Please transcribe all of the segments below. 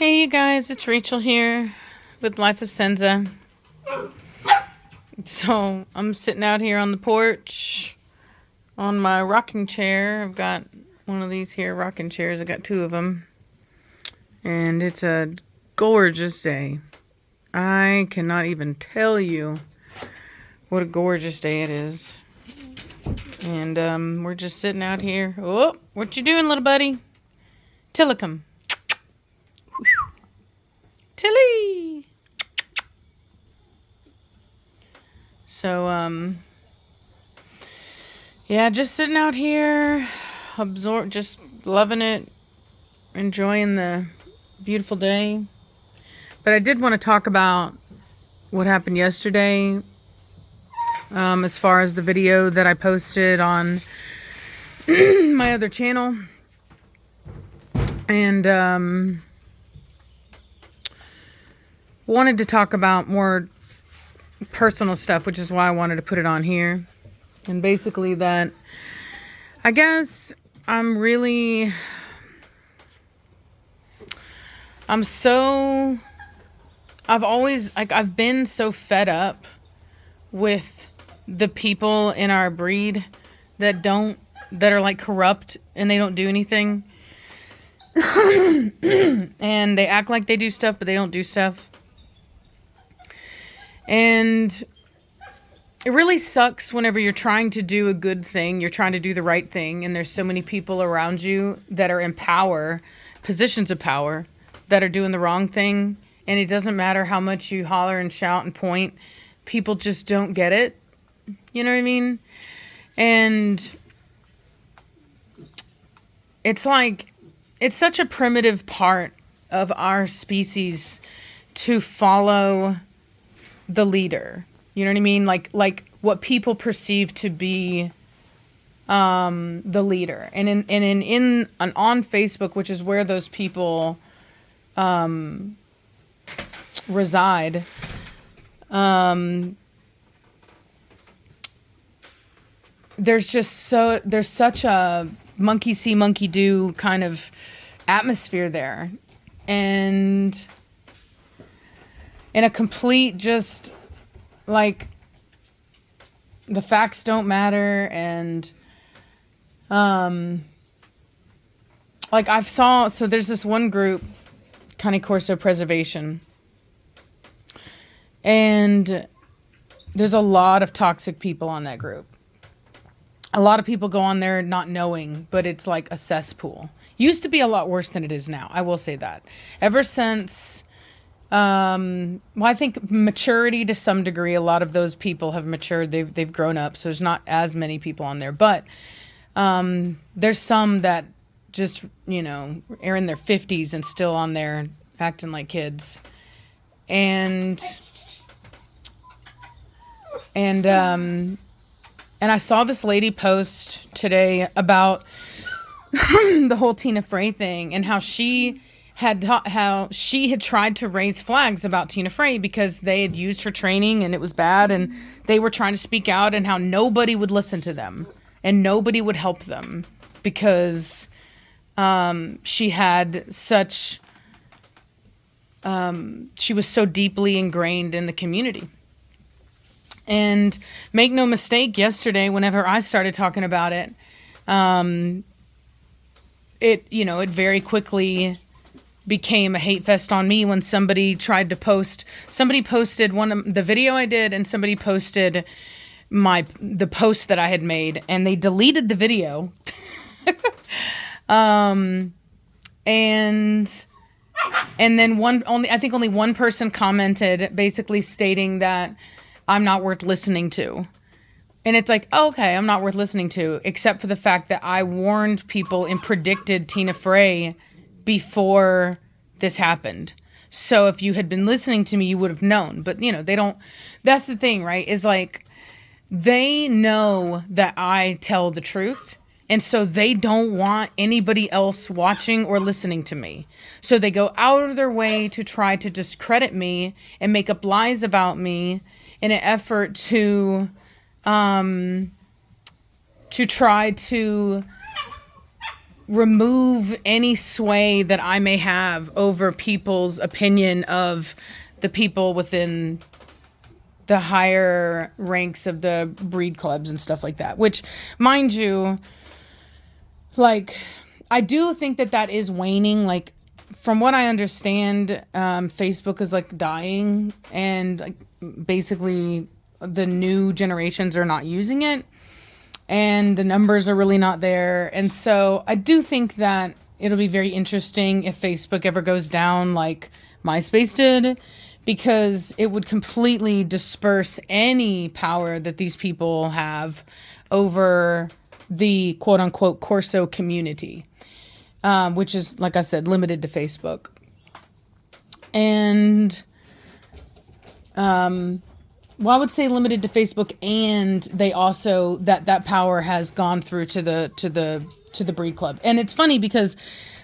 Hey you guys, it's Rachel here with Life of Senza. So I'm sitting out here on the porch on my rocking chair. I've got one of these here rocking chairs. I got two of them. And it's a gorgeous day. I cannot even tell you what a gorgeous day it is. And we're just sitting out here. Oh, what you doing, little buddy? Tillicum. Tilly. So, yeah, just sitting out here, just loving it, enjoying the beautiful day. But I did want to talk about what happened yesterday, as far as the video that I posted on my other channel. And, wanted to talk about more personal stuff, which is why I wanted to put it on here. And basically that I guess I've been so fed up with the people in our breed that are like corrupt and they don't do anything. And they act like they do stuff, but they don't do stuff. And it really sucks whenever you're trying to do a good thing, you're trying to do the right thing, and there's so many people around you that are in power, positions of power, that are doing the wrong thing, and it doesn't matter how much you holler and shout and point, people just don't get it. You know what I mean? And it's like, it's such a primitive part of our species to follow the leader. You know what I mean? Like what people perceive to be the leader. And on Facebook, which is where those people reside, there's such a monkey see, monkey do kind of atmosphere there. And in a complete just like the facts don't matter. And like so there's this one group, Cane Corso Preservation, and there's a lot of toxic people on that group. A lot of people go on there not knowing, but it's like a cesspool. Used to be a lot worse than it is now. I will say that. Ever since, I think maturity to some degree, a lot of those people have matured. They've grown up, so there's not as many people on there. But there's some that just, are in their 50s and still on there acting like kids. And I saw this lady post today about the whole Tina Frey thing and how she had tried to raise flags about Tina Frey because they had used her training and it was bad, and they were trying to speak out, and how nobody would listen to them and nobody would help them because she had such she was so deeply ingrained in the community. And make no mistake, yesterday, whenever I started talking about it, it very quickly became a hate fest on me when somebody posted one of the video I did, and somebody posted the post that I had made, and they deleted the video. And then I think only one person commented, basically stating that I'm not worth listening to. And it's like, oh, okay, I'm not worth listening to, except for the fact that I warned people and predicted Tina Frey before this happened. So if you had been listening to me, you would have known. But, they don't, that's the thing, right? Is like, they know that I tell the truth. And so they don't want anybody else watching or listening to me. So they go out of their way to try to discredit me and make up lies about me in an effort to try to remove any sway that I may have over people's opinion of the people within the higher ranks of the breed clubs and stuff like that. Which, mind you, like, I do think that is waning. Like, from what I understand, Facebook is like dying, and like basically the new generations are not using it, and the numbers are really not there. And so I do think that it'll be very interesting if Facebook ever goes down like MySpace did, because it would completely disperse any power that these people have over the quote-unquote Corso community, which is, like I said, limited to Facebook. And I would say limited to Facebook, and they also that power has gone through to the breed club. And it's funny because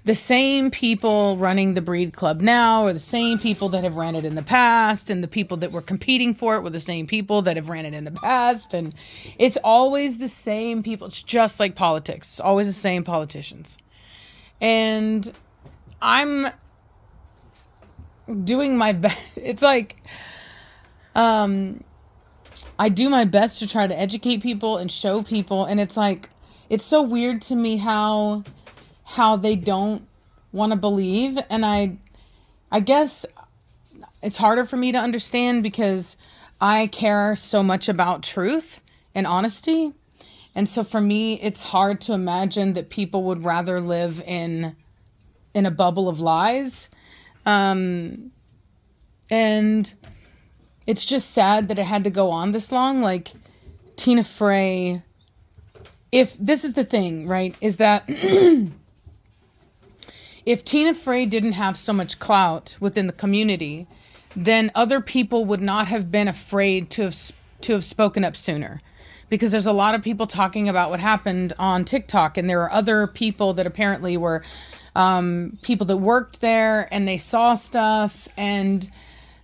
the same people running the breed club now are the same people that have ran it in the past, and the people that were competing for it were the same people that have ran it in the past. And it's always the same people. It's just like politics. It's always the same politicians. And I'm doing my best. It's like, I do my best to try to educate people and show people. And it's like, it's so weird to me how they don't want to believe. And I guess it's harder for me to understand because I care so much about truth and honesty. And so for me, it's hard to imagine that people would rather live in a bubble of lies. And it's just sad that it had to go on this long. Like, Tina Frey, if this is the thing, right, is that if Tina Frey didn't have so much clout within the community, then other people would not have been afraid to have spoken up sooner. Because there's a lot of people talking about what happened on TikTok, and there are other people that apparently were people that worked there, and they saw stuff. And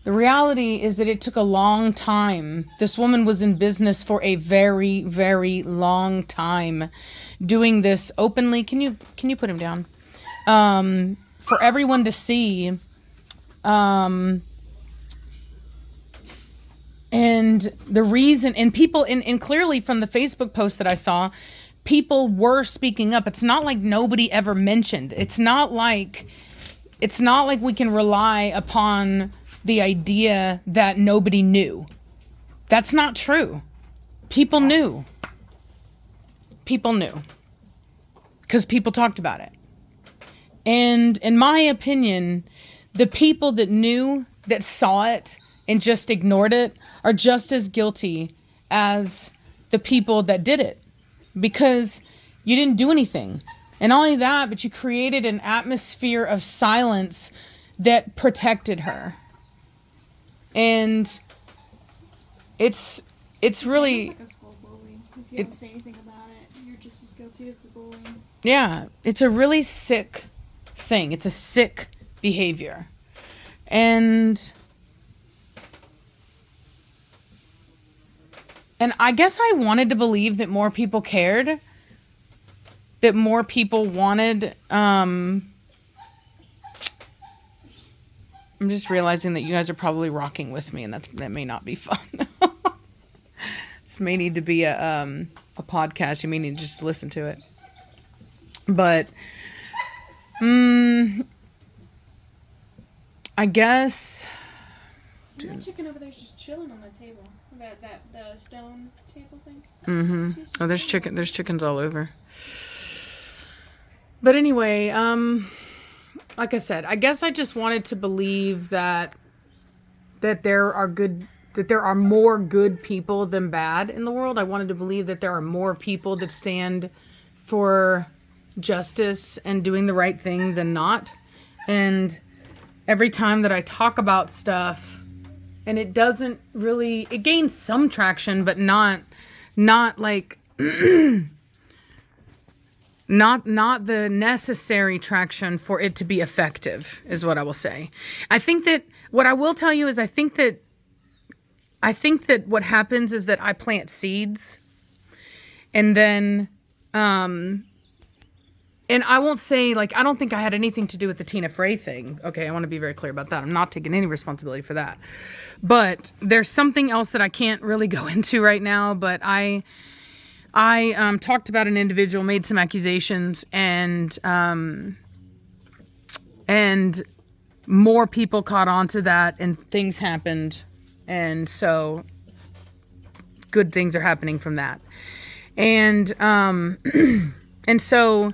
the reality is that it took a long time. This woman was in business for a very, very long time, doing this openly. Can you put him down? For everyone to see. And the reason, and people, and clearly from the Facebook post that I saw, people were speaking up. It's not like nobody ever mentioned. It's not like we can rely upon the idea that nobody knew. That's not true. People knew. People knew. Because people talked about it. And in my opinion, the people that knew, that saw it, and just ignored it are just as guilty as the people that did it, because you didn't do anything. And not only that, but you created an atmosphere of silence that protected her. And it's really, it's like a school bully. If you don't say anything about it, you're just as guilty as the bully. Yeah, it's a really sick thing. It's a sick behavior. And I guess I wanted to believe that more people cared, that more people wanted, I'm just realizing that you guys are probably rocking with me, and that may not be fun. This may need to be a podcast. You may need to just listen to it. But, I guess. That chicken over there's just chilling on the table. The stone table thing. Mm-hmm. Oh, there's chicken. There's chickens all over. But anyway, like I said, I guess I just wanted to believe that there are more good people than bad in the world. I wanted to believe that there are more people that stand for justice and doing the right thing than not. And every time that I talk about stuff, and it doesn't really, it gains some traction, but not like, not the necessary traction for it to be effective, is what I will say. I think that, what I will tell you is I think that what happens is that I plant seeds, and then, and I won't say, like, I don't think I had anything to do with the Tina Frey thing. Okay, I want to be very clear about that. I'm not taking any responsibility for that. But there's something else that I can't really go into right now. But I talked about an individual, made some accusations, and more people caught on to that, and things happened. And so good things are happening from that. And and so,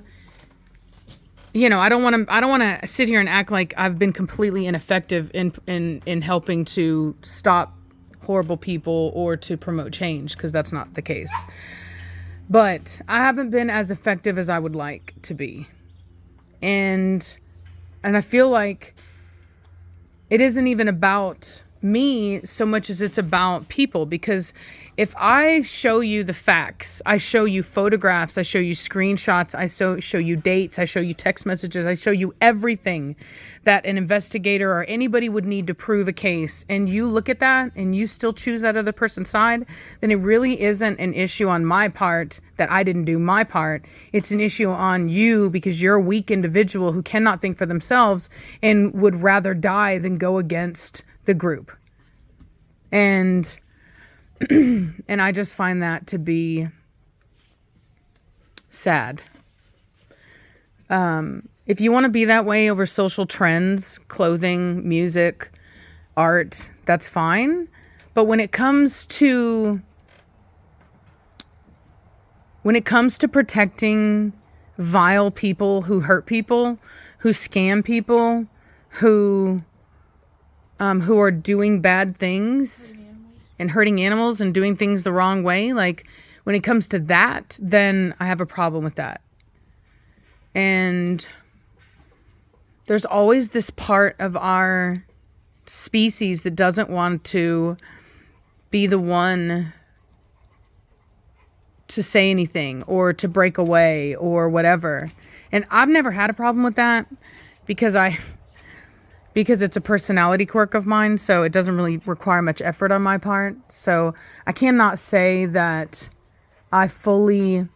you know, I don't want to sit here and act like I've been completely ineffective in helping to stop horrible people or to promote change, because that's not the case. But I haven't been as effective as I would like to be. And I feel like it isn't even about me so much as it's about people, because if I show you the facts, I show you photographs, I show you screenshots, I show you dates, I show you text messages, I show you everything that an investigator or anybody would need to prove a case, and you look at that and you still choose that other person's side, then it really isn't an issue on my part that I didn't do my part. It's an issue on you, because you're a weak individual who cannot think for themselves and would rather die than go against the group. And I just find that to be sad. If you want to be that way over social trends, clothing, music, art, that's fine. But when it comes to protecting vile people who hurt people, who scam people, who are doing bad things and hurting animals and doing things the wrong way, like when it comes to that, then I have a problem with that. And there's always this part of our species that doesn't want to be the one to say anything or to break away or whatever. And I've never had a problem with that because it's a personality quirk of mine, so it doesn't really require much effort on my part. So I cannot say that I fully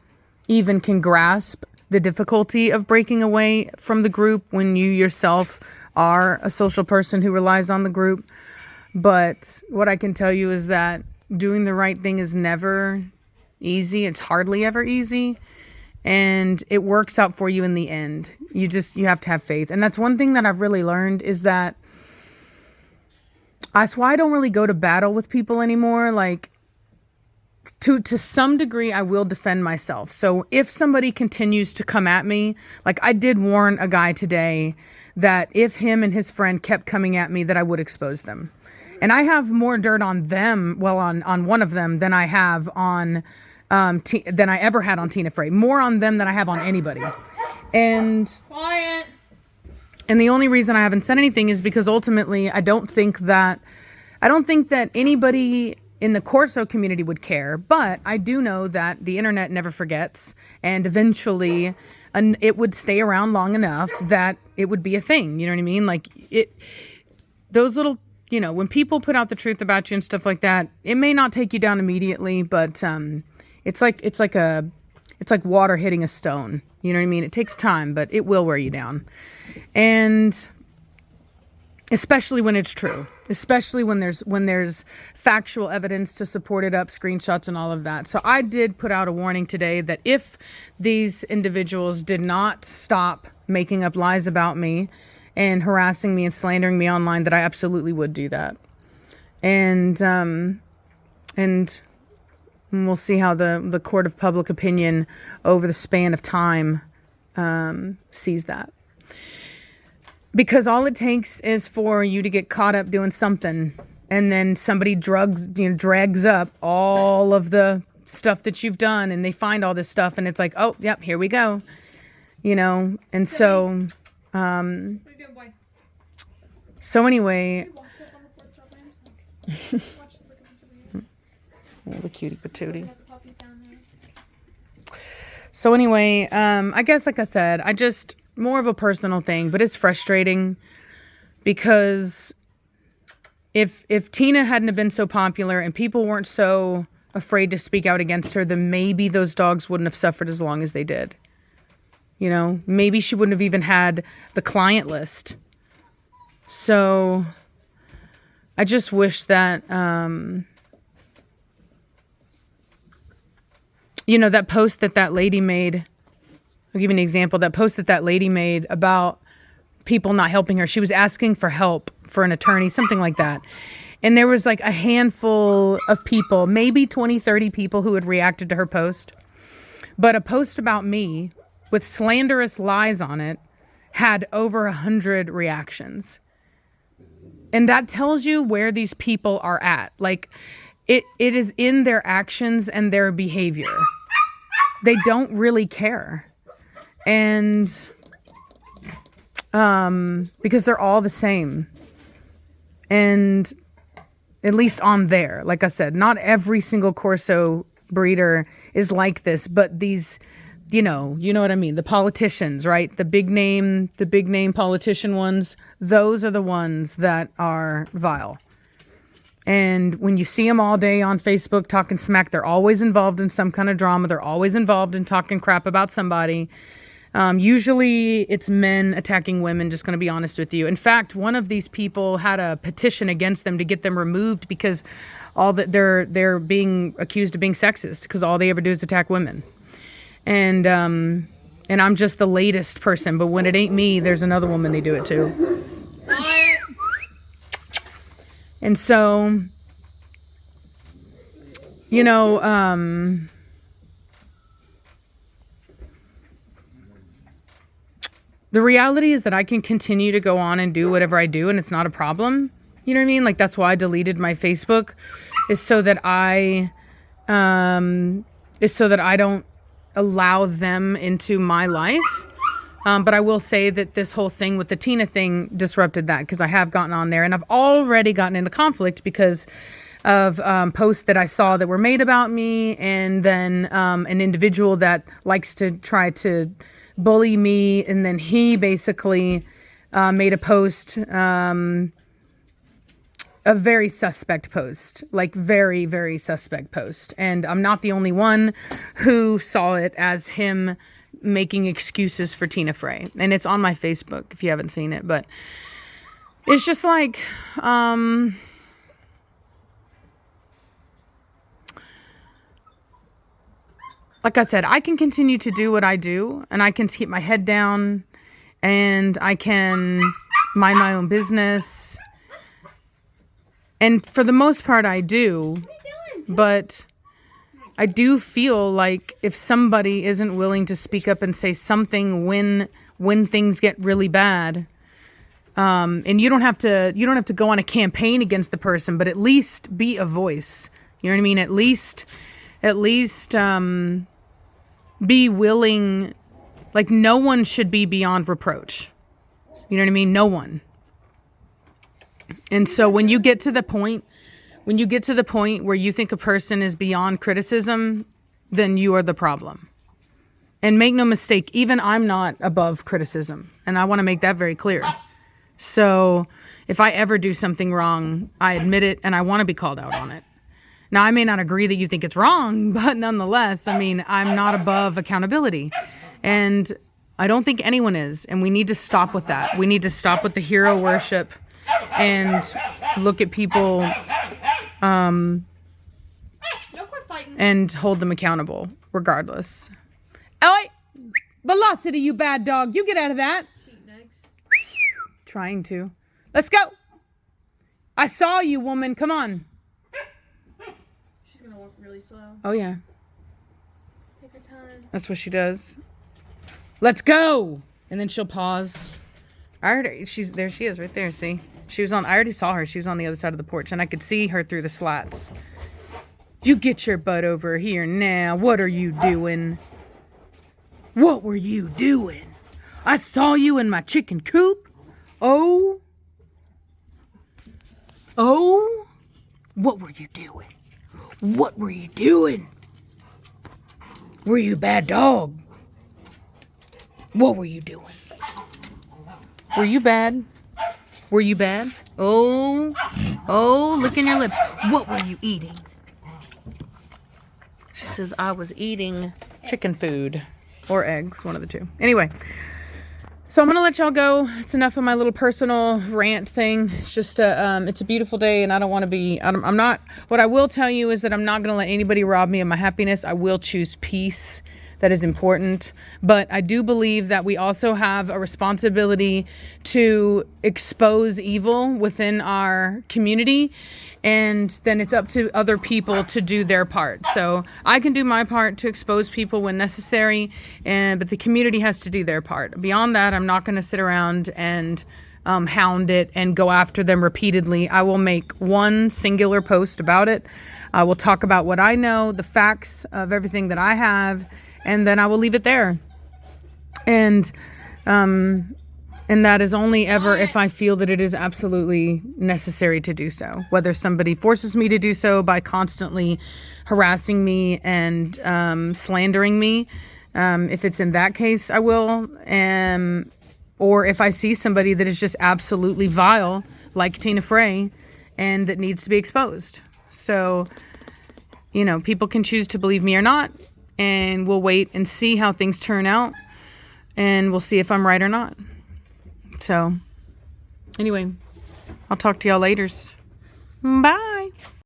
even can grasp the difficulty of breaking away from the group when you yourself are a social person who relies on the group. But what I can tell you is that doing the right thing is never easy. It's hardly ever easy. And it works out for you in the end. You have to have faith. And that's one thing that I've really learned, is that that's why I don't really go to battle with people anymore. Like, to some degree, I will defend myself. So if somebody continues to come at me, like I did warn a guy today that if him and his friend kept coming at me, that I would expose them. And I have more dirt on them, well, on one of them, than I have on than I ever had on Tina Frey. More on them than I have on anybody. And Quiet. And the only reason I haven't said anything is because ultimately I don't think that anybody in the Corso community would care. But I do know that the internet never forgets, and eventually it would stay around long enough that it would be a thing. You know what I mean? Like those little, you know, when people put out the truth about you and stuff like that, it may not take you down immediately, but it's like water hitting a stone. You know what I mean? It takes time, but it will wear you down. And especially when it's true, especially when there's factual evidence to support it up, screenshots and all of that. So I did put out a warning today that if these individuals did not stop making up lies about me and harassing me and slandering me online, that I absolutely would do that. And we'll see how the court of public opinion over the span of time sees that. Because all it takes is for you to get caught up doing something, and then somebody drags up all of the stuff that you've done, and they find all this stuff, and it's like, oh, yep, here we go. You know, and so anyway, the cutie patootie. So anyway, I guess, like I said, more of a personal thing, but it's frustrating because if Tina hadn't have been so popular and people weren't so afraid to speak out against her, then maybe those dogs wouldn't have suffered as long as they did. You know, maybe she wouldn't have even had the client list. So I just wish that, you know, that post that lady made, I'll give you an example, that post that lady made about people not helping her. She was asking for help for an attorney, something like that. And there was like a handful of people, maybe 20, 30 people who had reacted to her post. But a post about me with slanderous lies on it had over 100 reactions. And that tells you where these people are at. Like, it is in their actions and their behavior. They don't really care. And because they're all the same. And at least on there, like I said, not every single Corso breeder is like this, but these, you know what I mean? The politicians, right? The big name politician ones, those are the ones that are vile. And when you see them all day on Facebook talking smack, they're always involved in some kind of drama. They're always involved in talking crap about somebody. Usually it's men attacking women, just going to be honest with you. In fact, one of these people had a petition against them to get them removed because all that they're being accused of being sexist because all they ever do is attack women. And I'm just the latest person, but when it ain't me, there's another woman they do it to. And so, you know, the reality is that I can continue to go on and do whatever I do, and it's not a problem. You know what I mean? Like, that's why I deleted my Facebook, is so that I don't allow them into my life. But I will say that this whole thing with the Tina thing disrupted that, because I have gotten on there and I've already gotten into conflict because of posts that I saw that were made about me, and then an individual that likes to try to bully me, and then he basically made a post, a very suspect post, like very, very suspect post. And I'm not the only one who saw it as him making excuses for Tina Frey. And it's on my Facebook if you haven't seen it. But it's just like, like I said, I can continue to do what I do, and I can keep my head down, and I can mind my own business. And for the most part, I do. But I do feel like if somebody isn't willing to speak up and say something when things get really bad, and you don't have to go on a campaign against the person, but at least be a voice. You know what I mean? At least be willing. Like, no one should be beyond reproach. You know what I mean? No one. And so when you get to the point where you think a person is beyond criticism, then you are the problem. And make no mistake, even I'm not above criticism. And I want to make that very clear. So if I ever do something wrong, I admit it and I want to be called out on it. Now, I may not agree that you think it's wrong, but nonetheless, I mean, I'm not above accountability. And I don't think anyone is. And we need to stop with that. We need to stop with the hero worship and look at people and hold them accountable regardless. Oh, Velocity, you bad dog. You get out of that. Trying to. Let's go. I saw you, woman. Come on. She's going to walk really slow. Oh, yeah. Take her time. That's what she does. Let's go. And then she'll pause. I heard her. There she is right there. See? I already saw her. She was on the other side of the porch, and I could see her through the slats. You get your butt over here now. What are you doing? What were you doing? I saw you in my chicken coop. Oh. What were you doing? What were you doing? Were you a bad dog? What were you doing? Were you bad? Were you bad? Oh, licking your lips. What were you eating? She says, I was eating chicken food. or eggs, one of the two. Anyway, so I'm going to let y'all go. It's enough of my little personal rant thing. It's just it's a beautiful day, and I don't want to be, I'm not, what I will tell you is that I'm not going to let anybody rob me of my happiness. I will choose peace. That is important. But I do believe that we also have a responsibility to expose evil within our community. And then it's up to other people to do their part. So I can do my part to expose people when necessary, but the community has to do their part. Beyond that, I'm not going to sit around and hound it and go after them repeatedly. I will make one singular post about it. I will talk about what I know, the facts of everything that I have, and then I will leave it there. And that is only ever if I feel that it is absolutely necessary to do so. Whether somebody forces me to do so by constantly harassing me and slandering me. If it's in that case, I will. Or if I see somebody that is just absolutely vile, like Tina Frey, and that needs to be exposed. So, you know, people can choose to believe me or not. And we'll wait and see how things turn out. And we'll see if I'm right or not. So, anyway, I'll talk to y'all later. Bye.